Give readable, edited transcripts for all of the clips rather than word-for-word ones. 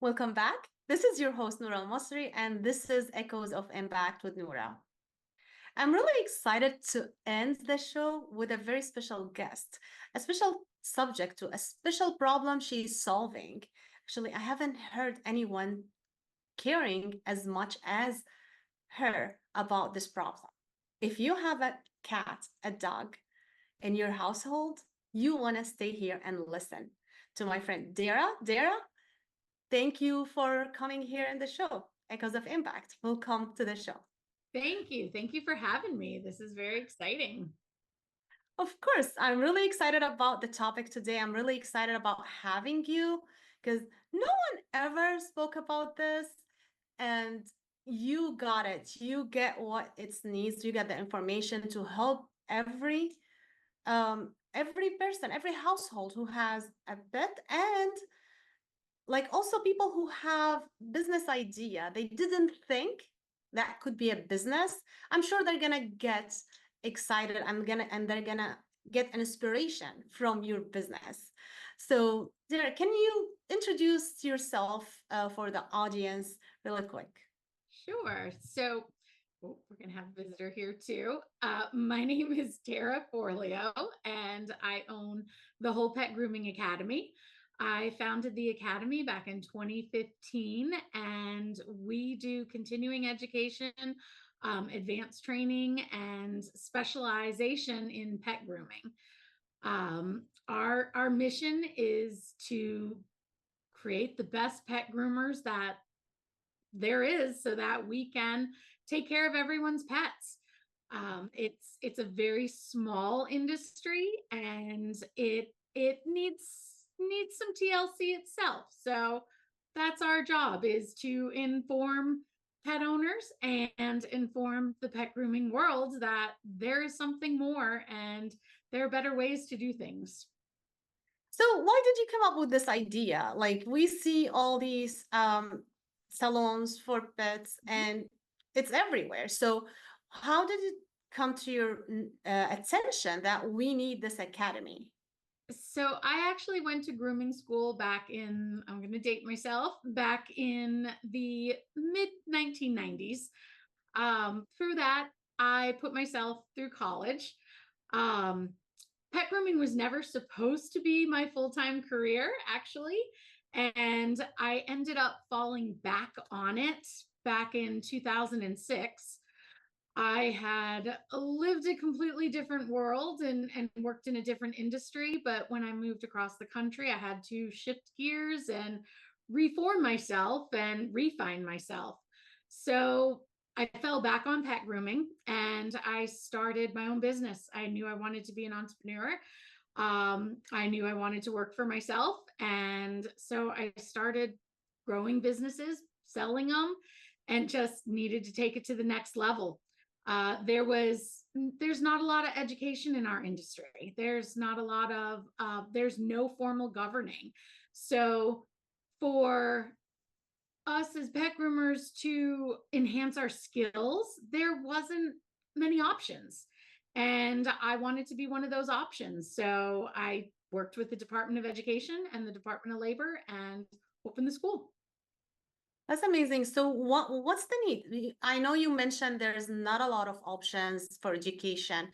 Welcome back. This is your host, Noura Almasri, and this is Echoes of Impact with Noura. I'm really excited to end the show with a very special guest, a special subject to a special problem she's solving. Actually, I haven't heard anyone caring as much as her about this problem. If you have a cat, a dog in your household, you want to stay here and listen to my friend Dara. Dara, thank you for coming here in the show. Echoes of Impact. Welcome to the show. Thank you. Thank you for having me. This is very exciting. Of course, I'm really excited about the topic today. I'm really excited about having you because no one ever spoke about this, and you got it. You get what it needs. You get the information to help every person, every household who has a pet, and like also people who have business idea. They didn't think that could be a business. I'm sure they're gonna get excited. And they're gonna get an inspiration from your business. So Dara, can you introduce yourself for the audience really quick? Sure. We're going to have a visitor here too. My name is Dara Forleo, and I own the Whole Pet Grooming Academy. I founded the academy back in 2015, and we do continuing education, advanced training, and specialization in pet grooming. Our mission is to create the best pet groomers that there is so that we can take care of everyone's pets. It's a very small industry, and it needs some TLC itself. So that's our job, is to inform pet owners and inform the pet grooming world that there is something more and there are better ways to do things. So why did you come up with this idea? Like we see all these salons for pets and it's everywhere. So how did it come to your attention that we need this academy? So I actually went to grooming school back in, I'm going to date myself, back in the mid 1990s. Through that, I put myself through college. Um, Pet grooming was never supposed to be my full-time career, actually. And I ended up falling back on it back in 2006. I had lived a completely different world and worked in a different industry. But when I moved across the country, I had to shift gears and reform myself and refine myself. So I fell back on pet grooming and I started my own business. I knew I wanted to be an entrepreneur. I knew I wanted to work for myself. And so I started growing businesses, selling them, and just needed to take it to the next level. There's not a lot of education in our industry. There's not a lot of there's no formal governing. So for us as pet groomers to enhance our skills, there wasn't many options. And I wanted to be one of those options. So I worked with the Department of Education and the Department of Labor and opened the school. That's amazing. So what's the need? I know you mentioned there's not a lot of options for education,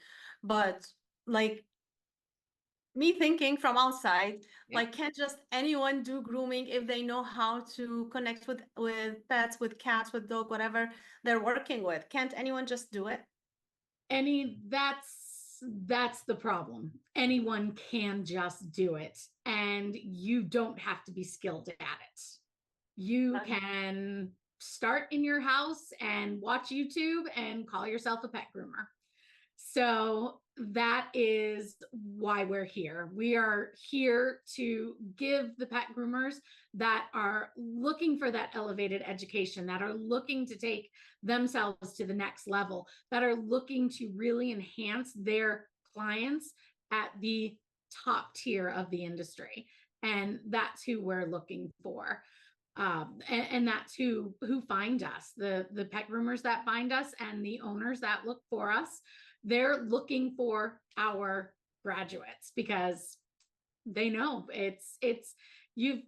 but like me thinking from outside, Yeah. like can't just anyone do grooming if they know how to connect with pets, with cats, with dog, whatever they're working with? Can't anyone just do it? That's the problem. Anyone can just do it, and you don't have to be skilled at it. You Okay. can start in your house and watch YouTube and call yourself a pet groomer. So that is why we're here. We are here to give the pet groomers that are looking for that elevated education, that are looking to take themselves to the next level, that are looking to really enhance their clients at the top tier of the industry. And that's who we're looking for. And that's who find us, the pet groomers that find us and the owners that look for us. They're looking for our graduates because they know you've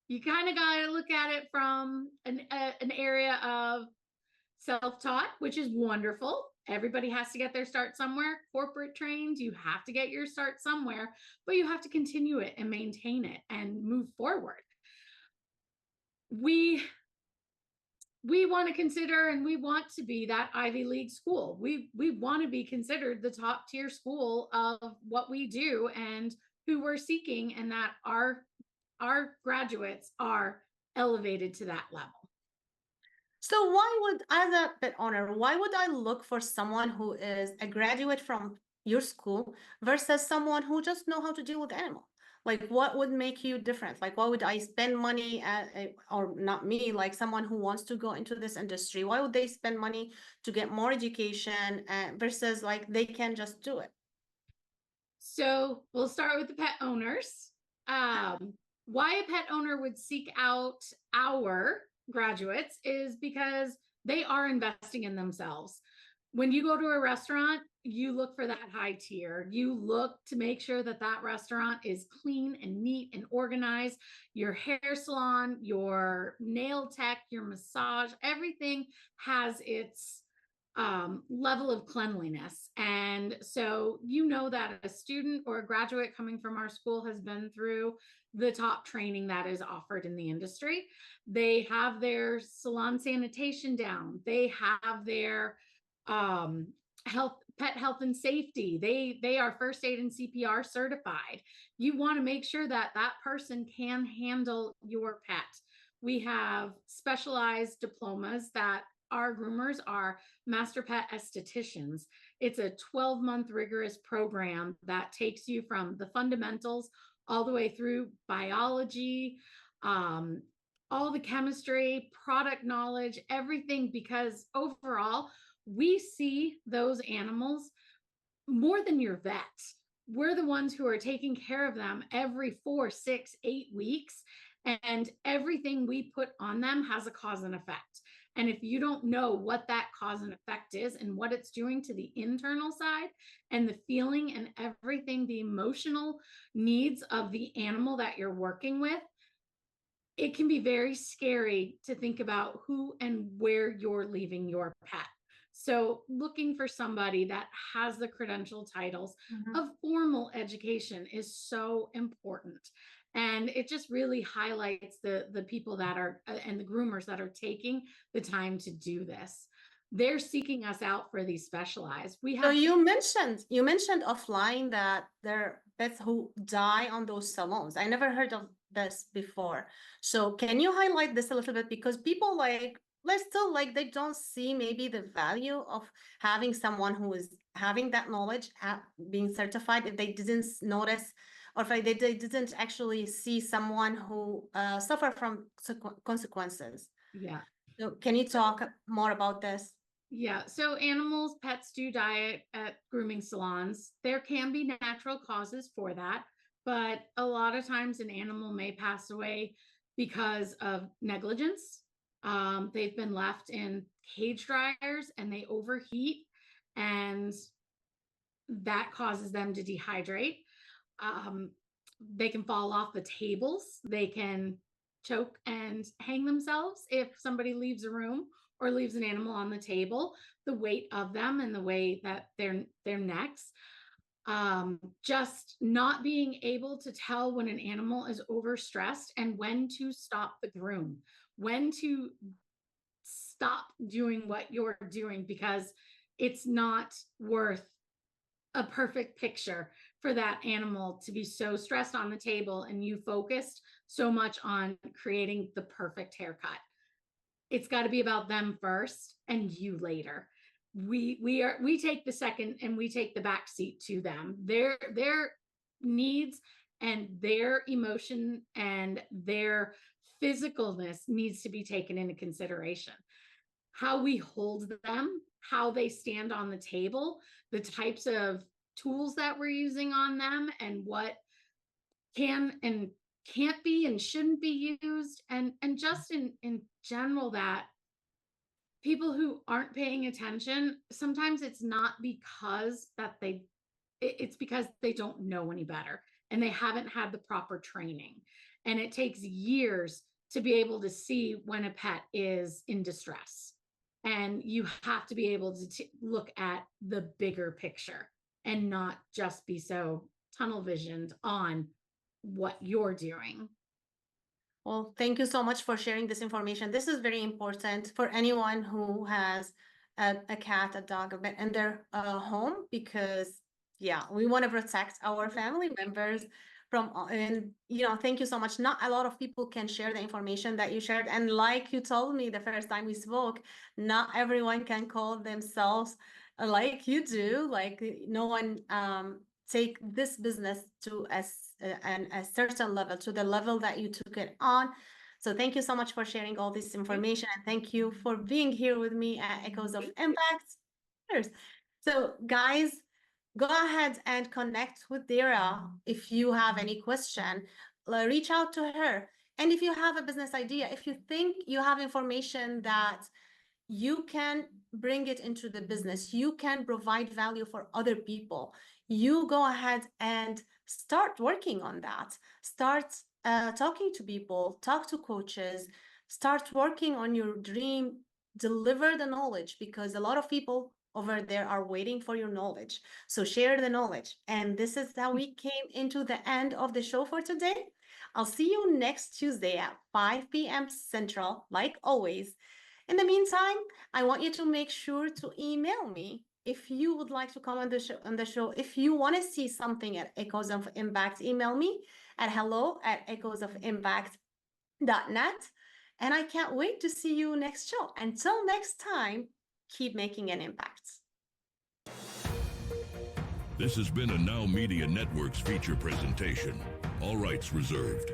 You kind of got to look at it from an area of self-taught, which is wonderful. Everybody has to get their start somewhere. Corporate trained, you have to get your start somewhere, but you have to continue it and maintain it and move forward. We want to consider, and we want to be that Ivy League school. We want to be considered the top tier school of what we do and who we're seeking, and that our graduates are elevated to that level. So why would, as a pet owner, why would I look for someone who is a graduate from your school versus someone who just know how to deal with animals? Like, what would make you different? Like, why would I spend money at, or not me, like someone who wants to go into this industry? Why would they spend money to get more education versus like they can just do it? So we'll start with the pet owners. Why a pet owner would seek out our graduates is because they are investing in themselves. When you go to a restaurant, you look for that high tier. You look to make sure that that restaurant is clean and neat and organized. Your hair salon, your nail tech, your massage, everything has its level of cleanliness. And so, you know, that a student or a graduate coming from our school has been through the top training that is offered in the industry. They have their salon sanitation down. They have their pet health and safety. They are first aid and CPR certified. You want to make sure that that person can handle your pet. We have specialized diplomas that our groomers are master pet estheticians. It's a 12-month rigorous program that takes you from the fundamentals all the way through biology, all the chemistry, product knowledge, everything, because overall, we see those animals more than your vet. We're the ones who are taking care of them every 4, 6, 8 weeks. And everything we put on them has a cause and effect. And if you don't know what that cause and effect is and what it's doing to the internal side and the feeling and everything, the emotional needs of the animal that you're working with, it can be very scary to think about who and where you're leaving your pet. So, looking for somebody that has the credential titles of formal education is so important. And it just really highlights the people that are and the groomers that are taking the time to do this. They're seeking us out for these specialized. We So have you mentioned offline that there are pets who die on those salons. I never heard of this before. So can you highlight this a little bit? Because people like, let's still like, they don't see maybe the value of having someone who is having that knowledge, being certified, if they didn't notice, or if they didn't actually see someone who suffer from consequences. yeah. So can you talk more about this? Yeah, so animals, pets do die at grooming salons. There can be natural causes for that, but a lot of times an animal may pass away because of negligence. They've been left in cage dryers and they overheat, and that causes them to dehydrate. Um, they can fall off the tables. They can choke and hang themselves if somebody leaves a room or leaves an animal on the table. The weight of them and the way that their necks, just not being able to tell when an animal is overstressed and when to stop the groom, when to stop doing what you're doing, because it's not worth a perfect picture for that animal to be so stressed on the table and you focused so much on creating the perfect haircut. It's got to be about them first and you later. We take the second and we take the back seat to them. Their needs and their emotion and their physicalness needs to be taken into consideration. How we hold them, how they stand on the table, the types of tools that we're using on them, and what can and can't be and shouldn't be used, and just in general, that people who aren't paying attention, sometimes it's not because that it's because they don't know any better. and they haven't had the proper training. And it takes years to be able to see when a pet is in distress. And you have to be able to look at the bigger picture and not just be so tunnel visioned on what you're doing. Well, thank you so much for sharing this information. This is very important for anyone who has a cat, a dog, a pet in their home, because yeah, we want to protect our family members from, and thank you so much. Not a lot of people can share the information that you shared. And like you told me the first time we spoke, not everyone can call themselves like you do. Like no one take this business to a certain level, to the level that you took it on. So thank you so much for sharing all this information, and thank you for being here with me at Echoes of Impact. So guys, go ahead and connect with Dara. If you have any question, reach out to her. And if you have a business idea, if you think you have information that you can bring it into the business, you can provide value for other people, you go ahead and start working on that. Start talking to people, talk to coaches, start working on your dream, deliver the knowledge, because a lot of people over there are waiting for your knowledge. So share the knowledge. And this is how we came into the end of the show for today. I'll see you next Tuesday at 5 p.m. Central, like always. In the meantime, I want you to make sure to email me if you would like to come on the show. If you want to see something at Echoes of Impact, email me at hello@echoesofimpact.net. And I can't wait to see you next show. Until next time, keep making an impact. This has been a Now Media Networks feature presentation. All rights reserved.